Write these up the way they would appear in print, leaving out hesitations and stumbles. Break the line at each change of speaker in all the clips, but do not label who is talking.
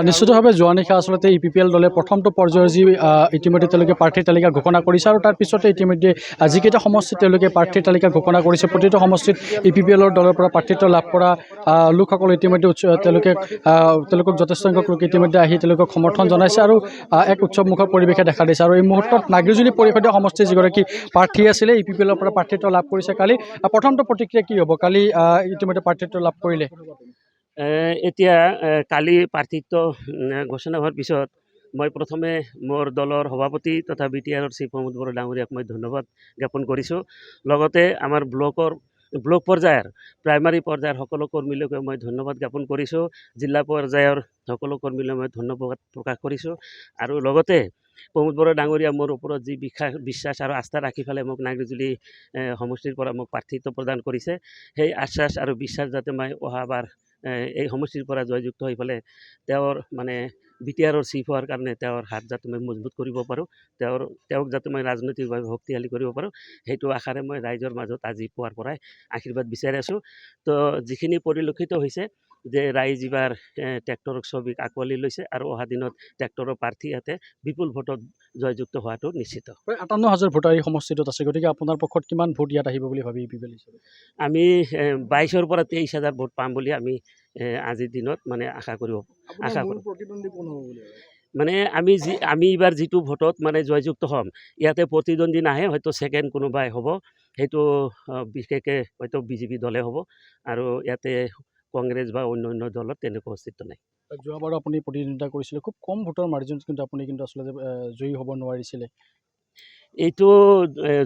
নিশ্চিতভাৱে যোৱা নিশা আচলতে EPPL দলে প্ৰথমটো পৰ্যায়ৰ যি ইতিমধ্যে তেওঁলোকে প্ৰাৰ্থীৰ তালিকা ঘোষণা কৰিছে আৰু তাৰ পিছতে ইতিমধ্যে যিকেইটা সমষ্টিত তেওঁলোকে প্ৰাৰ্থীৰ তালিকা ঘোষণা কৰিছে প্ৰতিটো সমষ্টিত EPPL দলৰ পৰা প্ৰাৰ্থীত্ব লাভ কৰা লোকসকল ইতিমধ্যে তেওঁলোকক যথেষ্ট সংখ্যক লোক ইতিমধ্যে আহি তেওঁলোকক সমৰ্থন জনাইছে আৰু এক উৎসৱমুখৰ পৰিৱেশে দেখা দিছে আৰু এই মুহূৰ্তত নাগৰিজুলি পৰিষদীয় সমষ্টিৰ যিগৰাকী প্ৰাৰ্থী আছিলে EPPL পৰা প্ৰাৰ্থীত্ব লাভ কৰিছে কালি প্ৰথমটো প্ৰতিক্ৰিয়া কি হ'ব কালি ইতিমধ্যে প্ৰাৰ্থীত্ব লাভ কৰিলে
এতিয়া কালি প্ৰাৰ্থীত্ব ঘোষণা হোৱাৰ পিছত মই প্ৰথমে মোৰ দলৰ সভাপতি তথা BTRৰ চিফ প্ৰমোদ বড়ো ডাঙৰীয়াক মই ধন্যবাদ জ্ঞাপন কৰিছোঁ লগতে আমাৰ ব্লক পৰ্যায়ৰ প্ৰাইমাৰী পৰ্যায়ৰ সকলো কৰ্মীলৈকে মই ধন্যবাদ জ্ঞাপন কৰিছোঁ জিলা পৰ্যায়ৰ সকলো কৰ্মীলৈ মই ধন্যবাদ প্ৰকাশ কৰিছোঁ আৰু লগতে প্ৰমোদ বড়ো ডাঙৰীয়া মোৰ ওপৰত যি বিশ্বাস আৰু আস্থা ৰাখি পেলাই মোক নাগৰিজুলি সমষ্টিৰ পৰা মোক প্ৰাৰ্থীত্ব প্ৰদান কৰিছে সেই আশ্বাস আৰু বিশ্বাস যাতে মই অহাবাৰ এই সমষ্টিৰ পৰা জয়যুক্ত হৈ পেলাই তেওঁৰ মানে BTRৰ চিফ হোৱাৰ কাৰণে তেওঁৰ হাত যাতে মই মজবুত কৰিব পাৰোঁ তেওঁক যাতে মই ৰাজনৈতিকভাৱে শক্তিশালী কৰিব পাৰোঁ সেইটো আশাৰে মই ৰাইজৰ মাজত আজি পুৱাৰ পৰাই আশীৰ্বাদ বিচাৰি আছোঁ তো যিখিনি পৰিলক্ষিত হৈছে যে ৰাইজ এইবাৰ ট্ৰেক্টৰৰ ছবিক আঁকোৱালি লৈছে আৰু অহা দিনত ট্ৰেক্টৰৰ প্ৰাৰ্থী ইয়াতে বিপুল ভোটত জয়যুক্ত হোৱাটো নিশ্চিত
৫৮,০০০ ভোটাৰ এই সমষ্টিটোত আছে গতিকে আপোনাৰ পক্ষত কিমান ভোট ইয়াত আহিব বুলি ভাবি EPPL হিচাপে
আমি ২২,০০০ পৰা ২৩,০০০ ভোট পাম বুলি আমি আজিৰ দিনত মানে আশা কৰোঁ মানে আমি এইবাৰ যিটো ভোটত মানে জয়যুক্ত হ'ম ইয়াতে প্ৰতিদ্বন্দ্বী নাহে হয়তো ছেকেণ্ড কোনোবাই হ'ব সেইটো বিশেষকৈ হয়তো BJP দলে হ'ব আৰু ইয়াতে কংগ্ৰেছ বা অন্য দলত তেনেকুৱা অস্তিত্ব নাই
যোৱাবাৰ আপুনি প্ৰতিদ্বন্দ্বিতা কৰিছিলে খুব কম ভোটৰ মাৰ্জিন কিন্তু আপুনি কিন্তু আচলতে জয়ী হ'ব নোৱাৰিছিলে
এইটো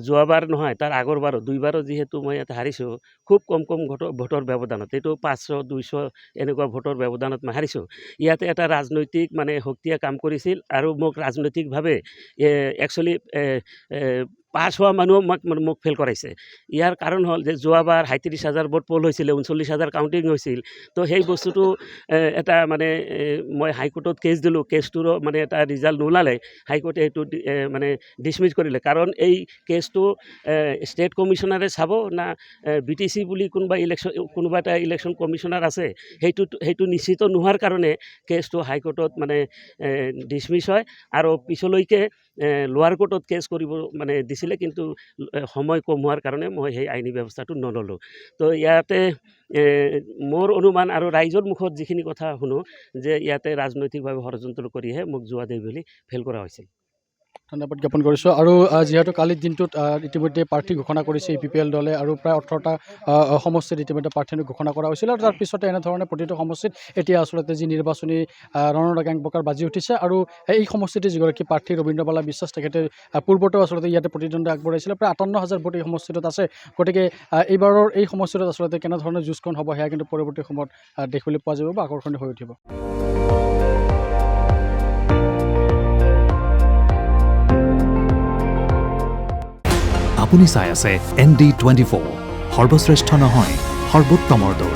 যোৱাবাৰ নহয় তাৰ আগৰবাৰো দুইবাৰো যিহেতু মই ইয়াতে হাৰিছোঁ খুব কম ভোটৰ ব্যৱধানত এইটো ৫০০ ২০০ এনেকুৱা ভোটৰ ব্যৱধানত মই হাৰিছোঁ ইয়াতে এটা ৰাজনৈতিক মানে শক্তিয়ে কাম কৰিছিল আৰু মোক ৰাজনৈতিকভাৱে একচুৱেলি পাছ হোৱা মানুহ মোক ফেল কৰাইছে ইয়াৰ কাৰণ হ'ল যে যোৱাবাৰ ৩৭,০০০ ভোট পল হৈছিলে ৩৯,০০০ কাউণ্টিং হৈছিল তো সেই বস্তুটো এটা মানে মই হাইকোৰ্টত কেছ দিলোঁ কেছটোৰো মানে এটা ৰিজাল্ট নোলালে হাইকোৰ্টে এইটো মানে ডিছমিছ কৰিলে কাৰণ এই কেছটো ষ্টেট কমিশ্যনাৰে চাব না BTC বুলি কোনোবা এটা ইলেকশ্যন কমিশ্যনাৰ আছে সেইটো নিশ্চিত নোহোৱাৰ কাৰণে কেছটো হাইকোৰ্টত মানে ডিছমিছ হয় আৰু পিছলৈকে লোৱাৰ কোৰ্টত কেছ কৰিব মানে দিছিলে কিন্তু সময় কম হোৱাৰ কাৰণে মই সেই আইনী ব্যৱস্থাটো নল'লোঁ তো ইয়াতে মোৰ অনুমান আৰু ৰাইজৰ মুখত যিখিনি কথা শুনো যে ইয়াতে ৰাজনৈতিকভাৱে ষড়যন্ত্ৰ কৰিহে মোক যোৱা দেই বুলি ফেল কৰা হৈছিল
ধন্যবাদ জ্ঞাপন কৰিছোঁ আৰু যিহেতু কালিৰ দিনটোত ইতিমধ্যে প্ৰাৰ্থী ঘোষণা কৰিছে EPPL দলে আৰু প্ৰায় 18টা সমষ্টিত ইতিমধ্যে প্ৰাৰ্থী ঘোষণা কৰা হৈছিল আৰু তাৰ পিছতে এনেধৰণে প্ৰতিটো সমষ্টিত এতিয়া আচলতে যি নিৰ্বাচনী ৰণৰডাং প্ৰকাৰ বাজি উঠিছে আৰু এই সমষ্টিতে যিগৰাকী প্ৰাৰ্থী ৰবীন্দ্ৰবালা বিশ্বাস তেখেতে পূৰ্বতেও আচলতে ইয়াতে প্ৰতিদ্বন্দ্বিতা আগবঢ়াইছিলে প্ৰায় ৫৮,০০০ ভোট এই সমষ্টিটোত আছে গতিকে এইবাৰৰ এই সমষ্টিটোত আচলতে কেনেধৰণৰ যুঁজখন হ'ব সেয়া কিন্তু পৰৱৰ্তী সময়ত দেখিবলৈ পোৱা যাব বা আকৰ্ষণীয় হৈ উঠিব
আপুনি চাই আছে ND24 সৰ্বশ্ৰেষ্ঠ নহয় সৰ্বোত্তমৰ দৌৰ